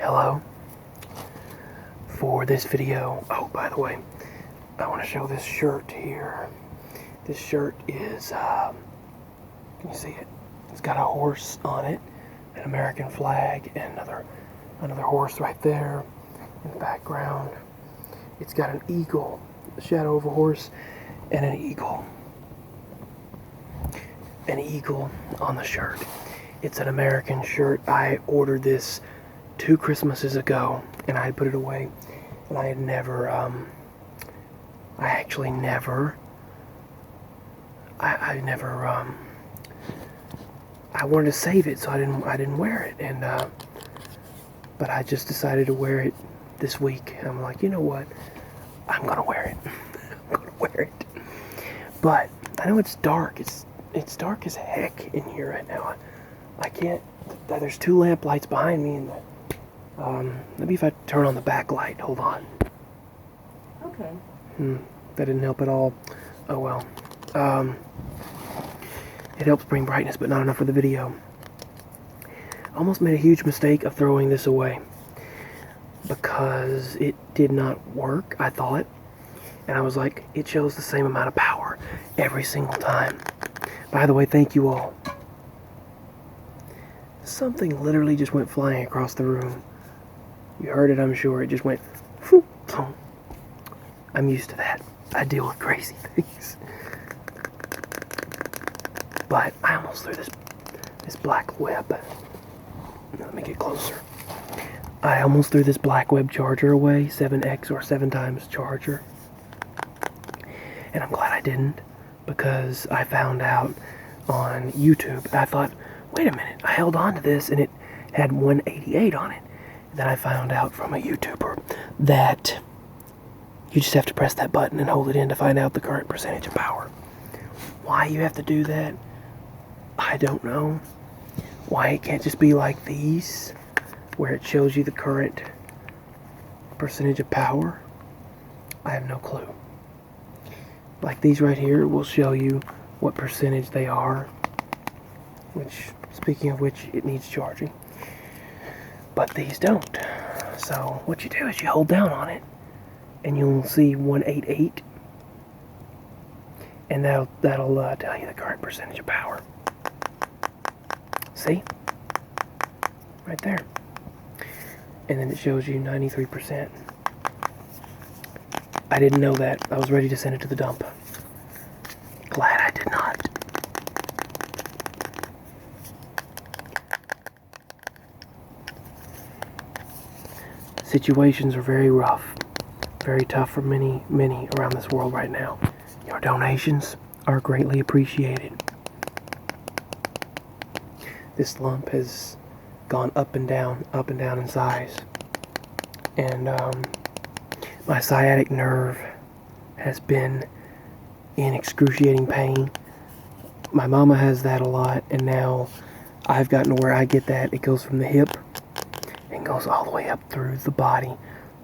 Hello. For this video, oh, by the way, I want to show this shirt here. This shirt is, can you see it? It's got a horse on it, an American flag, and another horse right there in the background. It's got an eagle, the shadow of a horse, and an eagle. An eagle on the shirt. It's an American shirt. I ordered this 2 Christmases ago, and I had put it away, and I had never, I wanted to save it, so I didn't wear it, and, but I just decided to wear it this week. I'm like, you know what, I'm gonna wear it. I'm gonna wear it. But, I know it's dark, it's dark as heck in here right now. I can't, there's 2 lamp lights behind me, and maybe if I turn on the backlight, hold on. Okay. That didn't help at all. Oh well. It helps bring brightness, but not enough for the video. Almost made a huge mistake of throwing this away, because it did not work, I thought. And I was like, it shows the same amount of power every single time. By the way, thank you all. Something literally just went flying across the room. You heard it, I'm sure. It just went, whoop, boom. I'm used to that. I deal with crazy things. But I almost threw this black web. Let me get closer. I almost threw this black web charger away, 7X or 7 times charger. And I'm glad I didn't, because I found out on YouTube. I thought, wait a minute, I held on to this and it had 188 on it. Then I found out from a YouTuber that you just have to press that button and hold it in to find out the current percentage of power. Why you have to do that, I don't know. Why it can't just be like these, where it shows you the current percentage of power, I have no clue. Like these right here will show you what percentage they are, which, speaking of which, it needs charging. But these don't. So what you do is you hold down on it, and you'll see 188, and that'll tell you the current percentage of power. See? Right there. And then it shows you 93%. I didn't know that. I was ready to send it to the dump. Glad I did not. Situations are very rough, very tough for many, many around this world right now. Your donations are greatly appreciated. This lump has gone up and down in size. And my sciatic nerve has been in excruciating pain. My mama has that a lot, and now I've gotten to where I get that. It goes from the hip and goes all the way up through the body,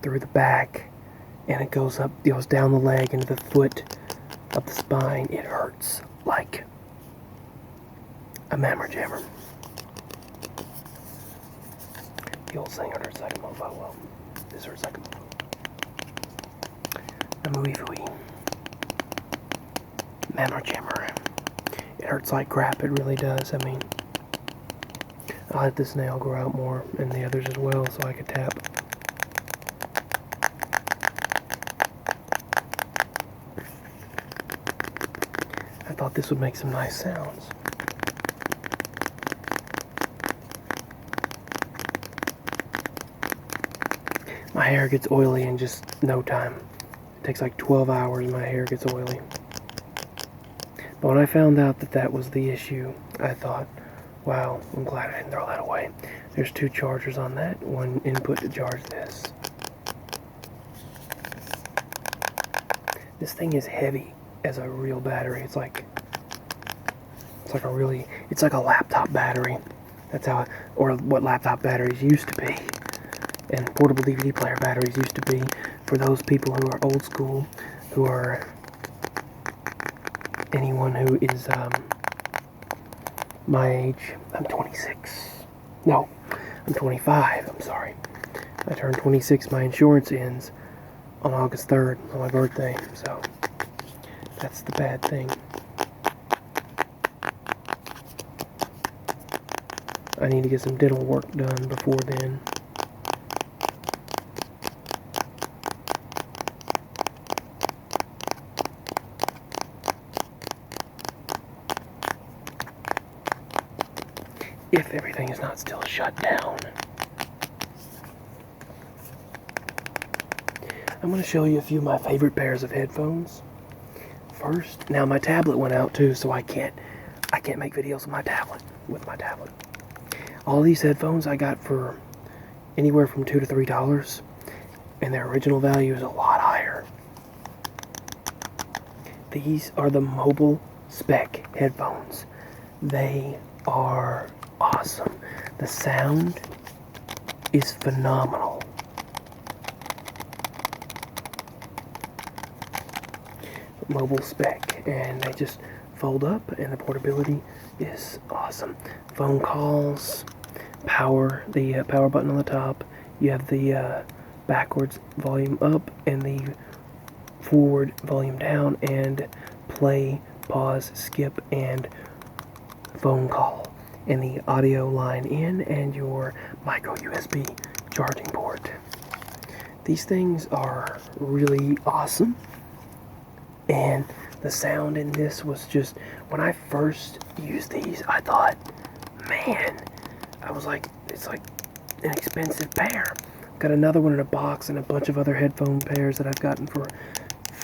through the back, and it goes down the leg into the foot, up the spine. It hurts like a mammer jammer. The old saying hurts like a mofo. Well, this hurts like a mofo. A mooey fooey. Mammer jammer. It hurts like crap, it really does. I mean, I'll let this nail grow out more, and the others as well, so I can tap. I thought this would make some nice sounds. My hair gets oily in just no time. It takes like 12 hours, my hair gets oily. But when I found out that that was the issue, I thought, wow, I'm glad I didn't throw that away. There's 2 chargers on that, 1 input to charge this. This thing is heavy as a real battery. It's like a laptop battery. That's how, or what laptop batteries used to be. And portable DVD player batteries used to be, for those people who are old school, who are anyone who is my age. I'm 26. No, I'm 25. I'm sorry. I turned 26. My insurance ends on August 3rd, on my birthday, so that's the bad thing. I need to get some dental work done before then. If everything is not still shut down. I'm going to show you a few of my favorite pairs of headphones. First, now my tablet went out too, so I can't make videos with my tablet. All these headphones I got for anywhere from $2 to $3, and their original value is a lot higher. These are the mobile spec headphones. They are awesome. The sound is phenomenal. Mobile spec, and they just fold up, and the portability is awesome. Phone calls, power, the power button on the top. You have the backwards volume up and the forward volume down, and play, pause, skip, and phone call, and the audio line in, and your micro USB charging port. These things are really awesome, and the sound in this was just, when I first used these, I thought, man, I was like, it's like an expensive pair. Got another one in a box and a bunch of other headphone pairs that I've gotten for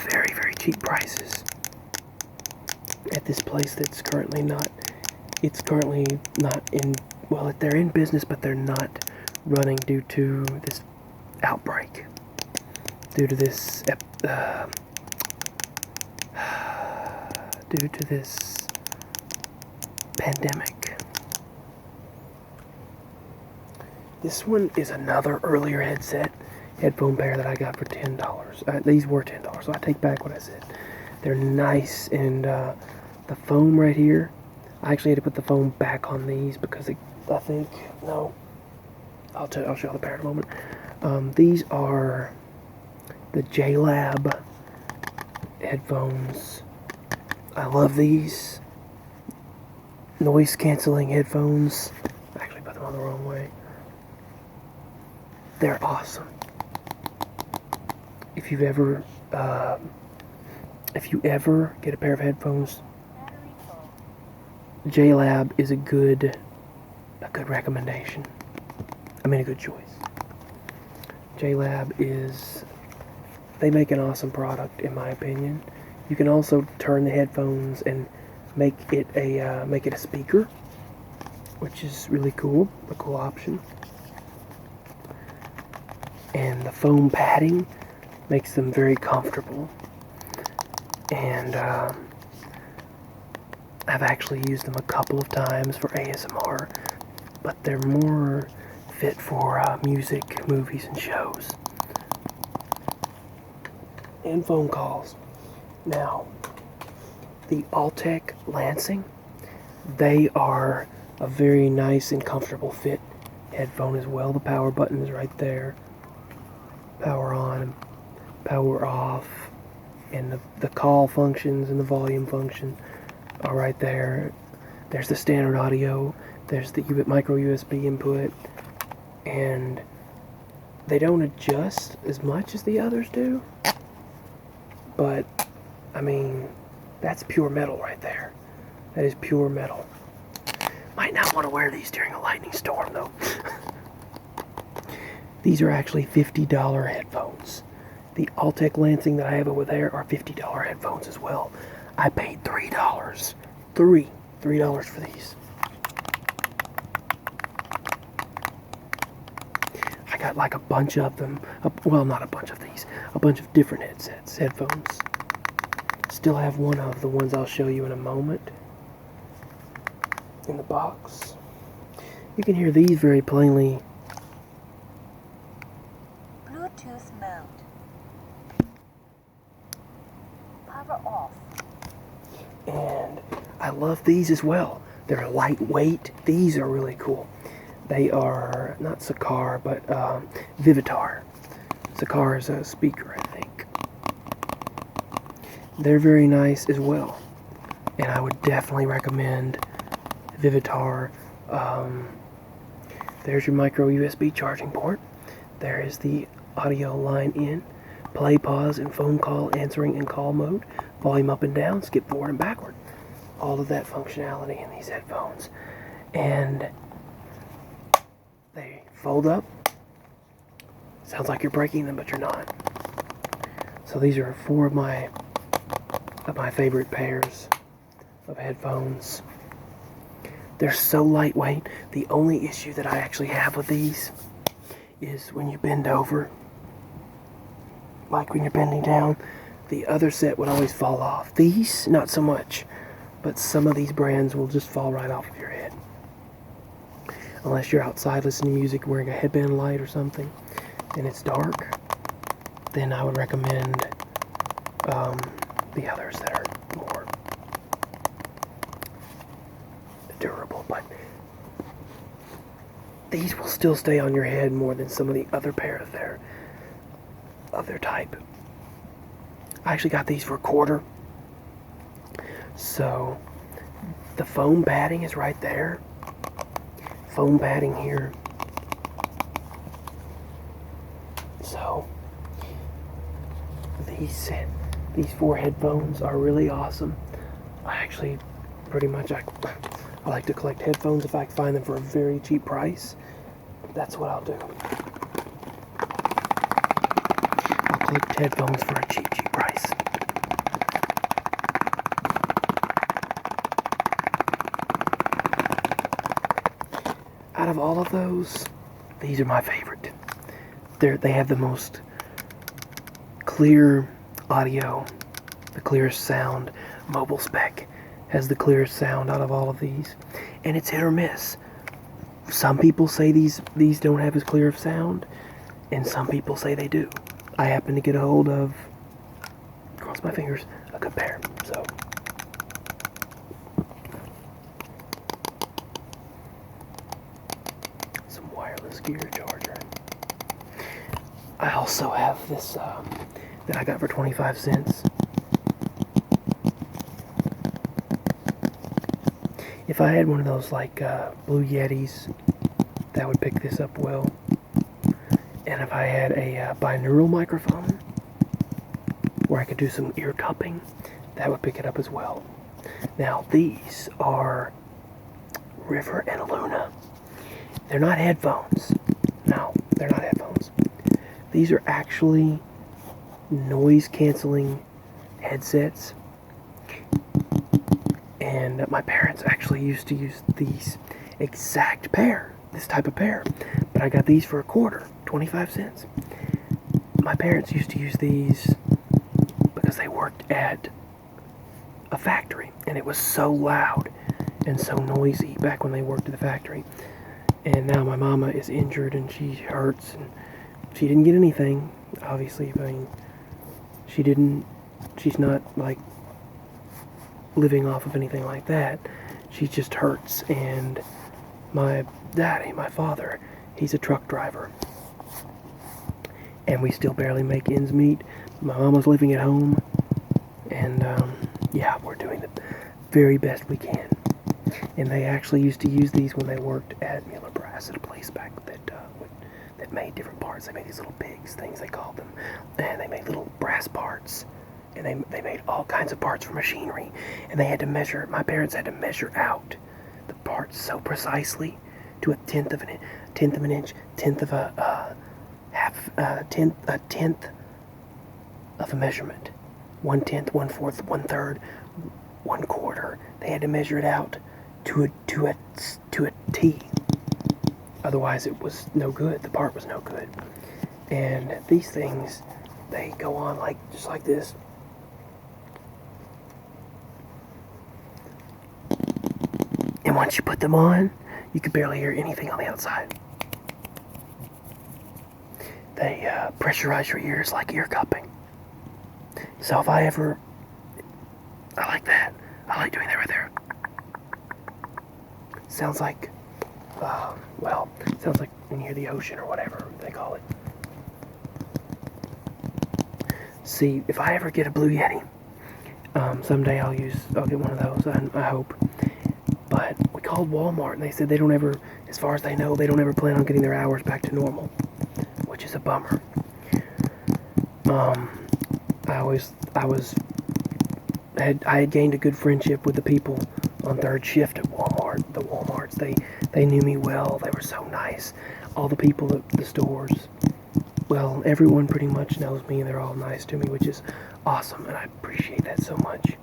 very, very cheap prices at this place that's currently not, it's currently not in, well, they're in business, but they're not running due to this outbreak, due to this pandemic. This one is another earlier headphone pair that I got for $10. These were $10, so I take back what I said. They're nice, and the foam right here, I actually had to put the foam back on these because I'll show the pair in a moment. These are the JLab headphones. I love these noise canceling headphones. I actually put them on the wrong way. They're awesome. If you ever get a pair of headphones, JLab is a good recommendation. I mean, a good choice. JLab they make an awesome product, in my opinion. You can also turn the headphones and make it a speaker, which is really cool, a cool option. And the foam padding makes them very comfortable. And I've actually used them a couple of times for ASMR, but they're more fit for music, movies, and shows. And phone calls. Now, the Altec Lansing, they are a very nice and comfortable fit headphone as well. The power button is right there. Power on, power off, and the call functions and the volume function are right there. There's the standard audio, there's the micro USB input, and they don't adjust as much as the others do, but I mean, that's pure metal right there. That is pure metal. Might not want to wear these during a lightning storm though. These are actually $50 headphones. The Altec Lansing that I have over there are $50 headphones as well. I paid $3. $3 for these. I got like a bunch of them. Well, not a bunch of these. A bunch of different headphones. Still have one of the ones I'll show you in a moment in the box. You can hear these very plainly. Bluetooth mode. Power off. And I love these as well. They're lightweight. These are really cool. They are not Sakar, but Vivitar. Sakar is a speaker, I think. They're very nice as well, and I would definitely recommend Vivitar. There's your micro USB charging port. There is the audio line in, play, pause, and phone call answering in call mode, volume up and down, skip forward and backward. All of that functionality in these headphones. And they fold up. Sounds like you're breaking them, but you're not. So these are 4 of my favorite pairs of headphones. They're so lightweight. The only issue that I actually have with these is when you bend over, like when you're bending down, the other set would always fall off. These, not so much, but some of these brands will just fall right off of your head. Unless you're outside listening to music wearing a headband light or something and it's dark, then I would recommend the others that are more durable. But these will still stay on your head more than some of the other pairs of their type. I actually got these for $1. So the foam padding is right there. Foam padding here. So these 4 headphones are really awesome. I actually pretty much I like to collect headphones if I can find them for a very cheap price. That's what I'll do. I'll collect headphones for a cheap price. Out of all of those, these are my favorite. They have the most clear audio, the clearest sound. Mobile Spec has the clearest sound out of all of these, and it's hit or miss. Some people say these don't have as clear of sound, and some people say they do. I happen to get a hold of, cross my fingers, a good pair. So some wireless gear charger. I also have this that I got for 25 cents. If I had one of those like Blue Yetis, that would pick this up well. And if I had a binaural microphone where I could do some ear cupping, that would pick it up as well. Now these are River and Luna. They're not headphones. No, they're not headphones. These are actually noise canceling headsets. And my parents actually used to use these exact pair, this type of pair. But I got these for $1, 25 cents. My parents used to use these because they worked at a factory, and it was so loud and so noisy back when they worked at the factory. And now my mama is injured and she hurts, and she didn't get anything, obviously. I mean, she's not like living off of anything like that. She just hurts. And my daddy, my father, he's a truck driver, and we still barely make ends meet. My mama's living at home, and yeah, we're doing the very best we can. And they actually used to use these when they worked at Mueller Brass, at a place back that made different parts. They made these little pigs, things they called them, and they made little brass parts, and they made all kinds of parts for machinery. And they had to measure, my parents had to measure out the parts so precisely to a tenth of an inch, tenth of a tenth of a measurement, 1/10, 1/4, 1/3, 1/4. They had to measure it out to a T. Otherwise, it was no good. The part was no good. And these things, they go on like just like this. And once you put them on, you could barely hear anything on the outside. They pressurize your ears like ear cupping. So if I like that. I like doing that right there. Sounds like, well, Sounds like when you hear the ocean or whatever they call it. See, if I ever get a Blue Yeti, someday I'll get one of those, I hope. But we called Walmart and they said they don't ever, as far as they know, they don't ever plan on getting their hours back to normal, which is a bummer. I had gained a good friendship with the people on third shift at Walmart. The Walmarts, they knew me well. They were so nice. All the people at the stores, well, everyone pretty much knows me. They're all nice to me, which is awesome, and I appreciate that so much.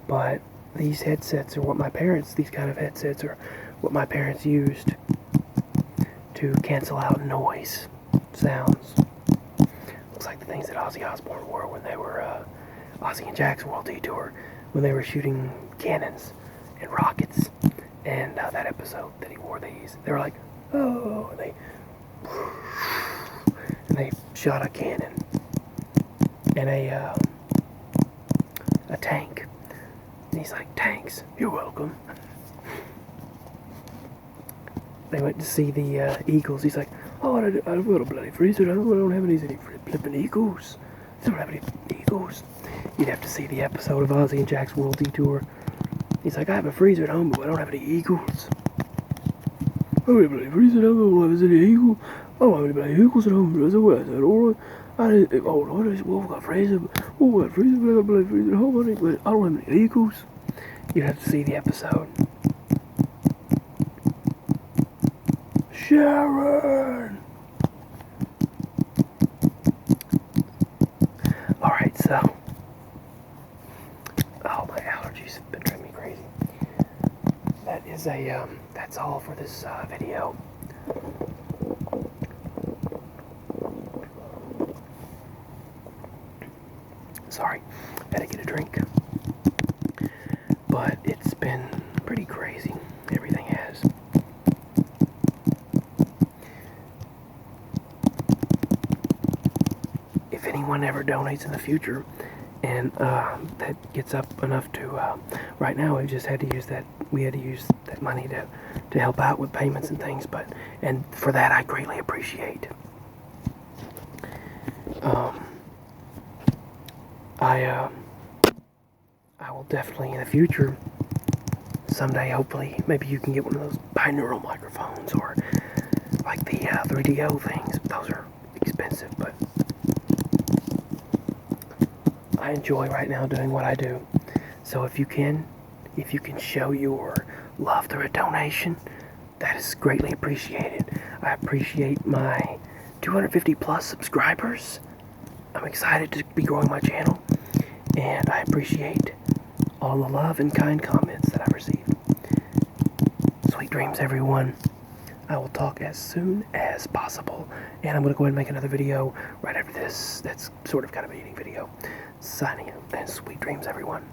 But these headsets are what these kind of headsets are what my parents used to cancel out noise sounds. Looks like the things that Ozzy Osbourne wore when they were Ozzy and Jack's World Tour, when they were shooting cannons and rockets. And that episode that he wore these, they were like, oh, and they shot a cannon and a tank. And he's like, thanks, you're welcome. They went to see the Eagles. He's like, oh, I've got a bloody freezer. I don't have any flipping Eagles. I don't have any Eagles. You'd have to see the episode of Ozzy and Jack's World Tour. He's like, I have a freezer at home, but I don't have any Eagles. I don't have any freezer at home, I don't have any Eagles. I don't have any bloody Eagles at home. I said, all right. We've got freezer, but I got a bloody freezer at home. I don't have any Eagles. You'd have to see the episode. Sharon! Alright, so. Oh, my allergies have been driving me crazy. That is that's all for this video. Sorry, had to get a drink. But it's been pretty crazy. Everything has. If anyone ever donates in the future, and that gets up enough to, right now we just had to use that, that money to help out with payments and things, and for that I greatly appreciate. I will definitely in the future, someday hopefully, maybe you can get one of those binaural microphones or like the 3DO things. Those are expensive, but I enjoy right now doing what I do. So if you can show your love through a donation, that is greatly appreciated. I appreciate my 250 plus subscribers. I'm excited to be growing my channel, and I appreciate all the love and kind comments that I've received. Sweet dreams, everyone. I will talk as soon as possible, and I'm going to go ahead and make another video right after this. That's sort of kind of an eating video. Signing out, and sweet dreams, everyone.